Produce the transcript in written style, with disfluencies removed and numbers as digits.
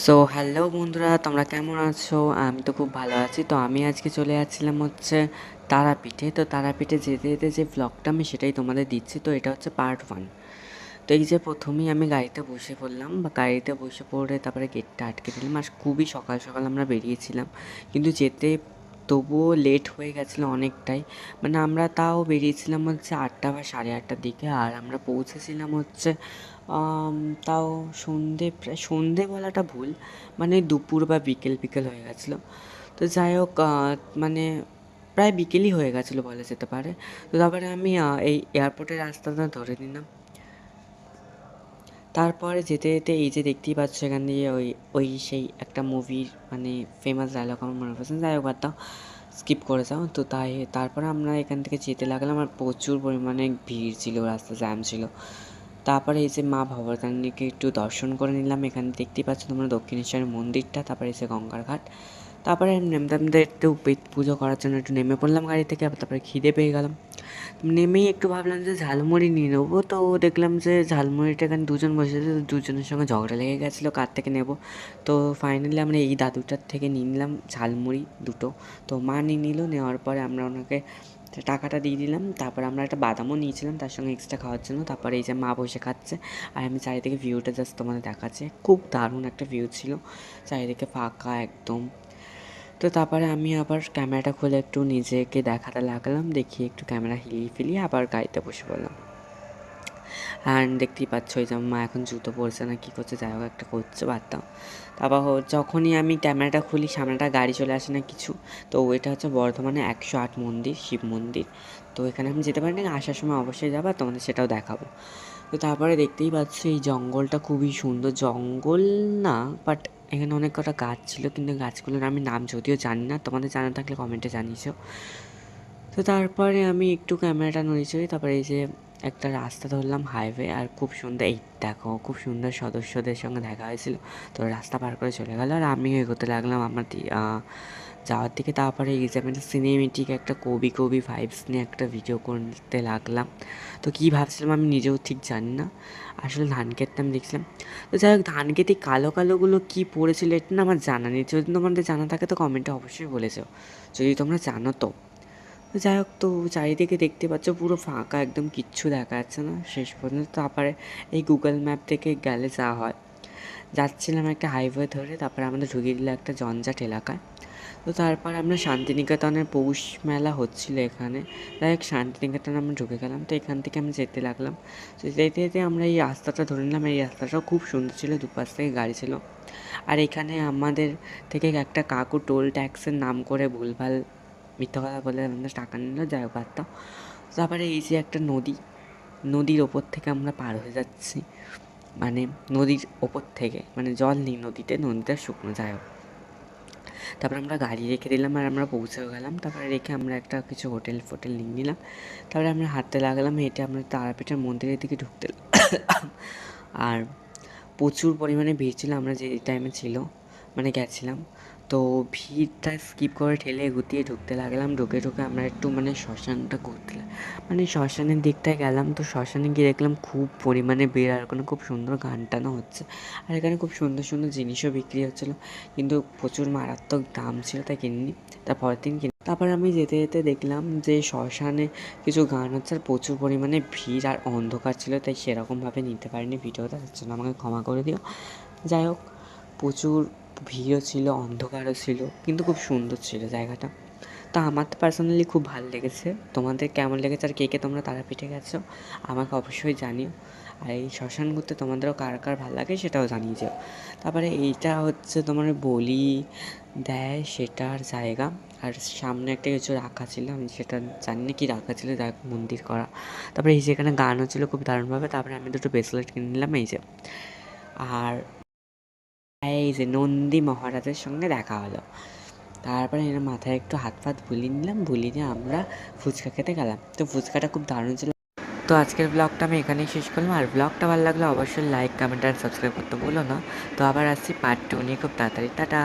So hello বন্ধুরা, তোমরা কেমন আছো? আমি তো খুব ভালো আছি। তো আমি আজকে চলে যাচ্ছিলাম হচ্ছে তারাপীঠে। তো তারাপীঠে যেতে যেতে যে ব্লগটা আমি সেটাই তোমাদের দিচ্ছি। তো এটা হচ্ছে পার্ট 1। তো এই যে প্রথমেই আমি গাড়িতে বসে পড়লাম, বা গাড়িতে বসে পড়ে তারপরে গেটটা আটকে দিলাম। আর খুবই সকাল সকাল আমরা বেরিয়েছিলাম, কিন্তু যেতে তবুও লেট হয়ে গেছিলো অনেকটাই। মানে আমরা তাও বেরিয়েছিলাম হচ্ছে 8টা বা 8:30টার দিকে, আর আমরা পৌঁছেছিলাম হচ্ছে তাও প্রায় সন্ধে বলাটা ভুল, মানে দুপুর বা বিকেল বিকেল হয়ে গেছিলো। তো যাই হোক, মানে প্রায় বিকেলই হয়ে গেছিলো বলা যেতে পারে। তো তারপরে আমি এই এয়ারপোর্টের রাস্তাটা ধরে নিলাম। তারপরে যেতে যেতে এই যে দেখতেই পাচ্ছ এখান দিয়ে ওই ওই সেই একটা মুভির মানে ফেমাস ডায়লগ আমার মনে পড়ছে, যাই হোক বাদ দাও, স্কিপ করে যাও। তো তারপরে আমরা এখান থেকে যেতে লাগলাম, আর প্রচুর পরিমাণে ভিড় ছিল, রাস্তা জ্যাম ছিল। তারপরে এই যে মা ভবতারিণীকে একটু দর্শন করে নিলাম। এখানে দেখতেই পাচ্ছ তোমরা দক্ষিণেশ্বরের মন্দিরটা, তারপরে এসে গঙ্গার ঘাট। তারপরে নেমে একটু পেট পুজো করার জন্য একটু নেমে পড়লাম গাড়ি থেকে। আবার তারপরে খিদে পেয়ে গেলাম, নেমেই একটু ভাবলাম যে ঝালমুড়ি নিয়ে নেবো। তো দেখলাম যে ঝালমুড়িটা এখানে দুজন বসে আছে, তো দুজনের সঙ্গে ঝগড়া লেগে গেছিলো কার থেকে নেব। তো ফাইনালি আমরা এই দাদুটার থেকে নিয়ে নিলাম ঝালমুড়ি দুটো। তো মা নিয়ে নিল, নেওয়ার পরে আমরা ওনাকে টাকাটা দিয়ে দিলাম। তারপর আমরা একটা বাদামও নিয়েছিলাম তার সঙ্গে এক্সট্রা খাওয়ার জন্য। তারপরে এই যে মা বসে খাচ্ছে, আর আমি চারিদিকে ভিউটা জাস্ট তোমাদের দেখাচ্ছি। খুব দারুণ একটা ভিউ ছিল, চারিদিকে ফাঁকা একদম। তো তারপরে আমি আবার ক্যামেরাটা খুলে একটু নিজেকে দেখাতে লাগলাম, দেখি একটু ক্যামেরা হিলিয়ে ফিলিয়ে আবার গাড়িতে বসে পড়লাম। অ্যান্ড দেখতেই পাচ্ছ এই যে মা এখন জুতো পরছে না কী করছে, যাই হোক একটা করছে, বাদ দাও। তারপর যখনই আমি ক্যামেরাটা খুলি সামনেটা গাড়ি চলে আসে না কিছু। তো এটা হচ্ছে বর্ধমানে 108 মন্দির, শিব মন্দির। তো এখানে আমি যেতে পারি না, আসার সময় অবশ্যই যাবো, তোমাদের সেটাও দেখাবো। তো তারপরে দেখতেই পাচ্ছ এই জঙ্গলটা খুবই সুন্দর, জঙ্গল না বাট এখানে অনেক কটা গাছ ছিল, কিন্তু গাছগুলোর আমি নাম যদিও জানি না, তোমাদের জানা থাকলে কমেন্টে জানিয়েছো। তো তারপরে আমি একটু ক্যামেরাটা নড়িয়েছি, তারপরে এই যে একটা রাস্তা ধরলাম হাইওয়ে, আর খুব সুন্দর, এই দেখো খুব সুন্দর সদস্যদের সঙ্গে দেখা হয়েছিল। তো রাস্তা পার করে চলে গেল, আর আমিও এগোতে লাগলাম আমার যাওয়ার দিকে। তারপরে এই যে আমি সিনেমেটিক একটা কবি কবি ভাইবস নিয়ে একটা ভিডিও করতে লাগলাম। তো কী ভাবছিলাম আমি নিজেও ঠিক জানি না, আসলে ধান ক্ষেতটা আমি দেখছিলাম। তো যাই হোক, ধান ক্ষেতে কালো কালোগুলো কী পড়েছিল এটা না আমার জানা নেই, যদি তোমাদের জানা থাকে তো কমেন্টে অবশ্যই বলেছো, যদি তোমরা জানো তো। তো যাই হোক, তো চারিদিকে দেখতে পাচ্ছ পুরো ফাঁকা একদম, কিচ্ছু দেখা যাচ্ছে না শেষ পর্যন্ত। তারপরে এই গুগল ম্যাপ থেকে গেলে যা হয়, যাচ্ছিলাম একটা হাইওয়ে ধরে, তারপরে আমাদের ঢুকিয়ে দিল একটা জঞ্জাট এলাকায়। তো তারপর আমরা শান্তিনিকেতনের পৌষ মেলা হচ্ছিলো এখানে, যাই হোক শান্তিনিকেতনে আমরা ঢুকে গেলাম। তো এখান থেকে আমি যেতে লাগলাম। তো যেতে যেতে আমরা এই রাস্তাটা ধরে নিলাম, এই রাস্তাটাও খুব সুন্দর ছিল, দুপাশ থেকে গাড়ি ছিল। আর এখানে আমাদের থেকে একটা কাকু টোল ট্যাক্সের নাম করে ভুলভাল মিথ্যা কথা বলে আমাদের টাকা নিল, যাই হোক বাদ দাও। তারপরে এই যে একটা নদী, নদীর ওপর থেকে আমরা পার হয়ে যাচ্ছি, মানে নদীর ওপর থেকে, মানে জল নেই নদীতে, নদীটা শুকনো, যাই হোক। তারপর আমরা গাড়ি রেখে দিলাম, আর আমরা পৌঁছেও গেলাম। তারপরে রেখে আমরা একটা কিছু হোটেল ফোটেল নিয়ে নিলাম। তারপরে আমরা হাঁটতে লাগলাম, হেঁটে আমরা তারাপীঠের মন্দিরের দিকে ঢুকতে আর প্রচুর পরিমাণে ভিড় ছিল আমরা যে টাইমে ছিল, মানে গেছিলাম। তো ভিড়টা স্কিপ করে ঠেলে গুতিয়ে ঢুকতে লাগলাম। ঢুকে ঢুকে আমরা একটু মানে শ্মশানটা ঘুরতে মানে শ্মশানের দিকটায় গেলাম। তো শ্মশানে গিয়ে দেখলাম খুব পরিমাণে ভিড়, আর ওখানে খুব সুন্দর গান টানও হচ্ছে, আর এখানে খুব সুন্দর সুন্দর জিনিসও বিক্রি হচ্ছিলো, কিন্তু প্রচুর মারাত্মক দাম ছিল, তাই কিনিনি। তারপরের দিন তারপর আমি যেতে যেতে দেখলাম যে শ্মশানে কিছু গান হচ্ছে, আর প্রচুর পরিমাণে ভিড় আর অন্ধকার ছিল, তাই সেরকমভাবে নিতে পারিনি ভিডিওটা, তার জন্য আমাকে ক্ষমা করে দিও। যাই হোক, প্রচুর ভিড়ও ছিল, অন্ধকারও ছিল, কিন্তু খুব সুন্দর ছিল জায়গাটা। তো আমার তো পার্সোনালি খুব ভালো লেগেছে। তোমাদের কেমন লেগেছে, আর কে কে তোমরা তারাপীঠে গেছো আমাকে অবশ্যই জানিও। আর এই শ্মশান ঘুরতে তোমাদেরও কার কার ভালো লাগে সেটাও জানিয়ে যেও। তারপরে এইটা হচ্ছে তোমার বলি দেয় সেটার জায়গা, আর সামনে একটা কিছু রাখা ছিল, আমি সেটা জানি না কি রাখা ছিল, যাই হোক মন্দির করা। তারপরে এই যে এখানে গান হচ্ছিলো খুব দারুণভাবে। তারপরে আমি দুটো ব্রেসলেট কিনে নিলাম এই যে। আর এই যে নন্দী মহারাজের সঙ্গে দেখা হলো। তারপরে এর মাথায় একটু হাত ফাত বুলিয়ে নিলাম, বুলিয়ে নিয়ে আমরা ফুচকা খেতে গেলাম। তো ফুচকাটা খুব দারুণ ছিল। তো আজকের ব্লগটা আমি এখানেই শেষ করলাম, আর ব্লগটা ভালো লাগলে অবশ্যই লাইক কমেন্ট আর সাবস্ক্রাইব করতে ভুলো না। তো আবার আসছি পার্ট 2 নিয়ে খুব তাড়াতাড়ি, টাটা।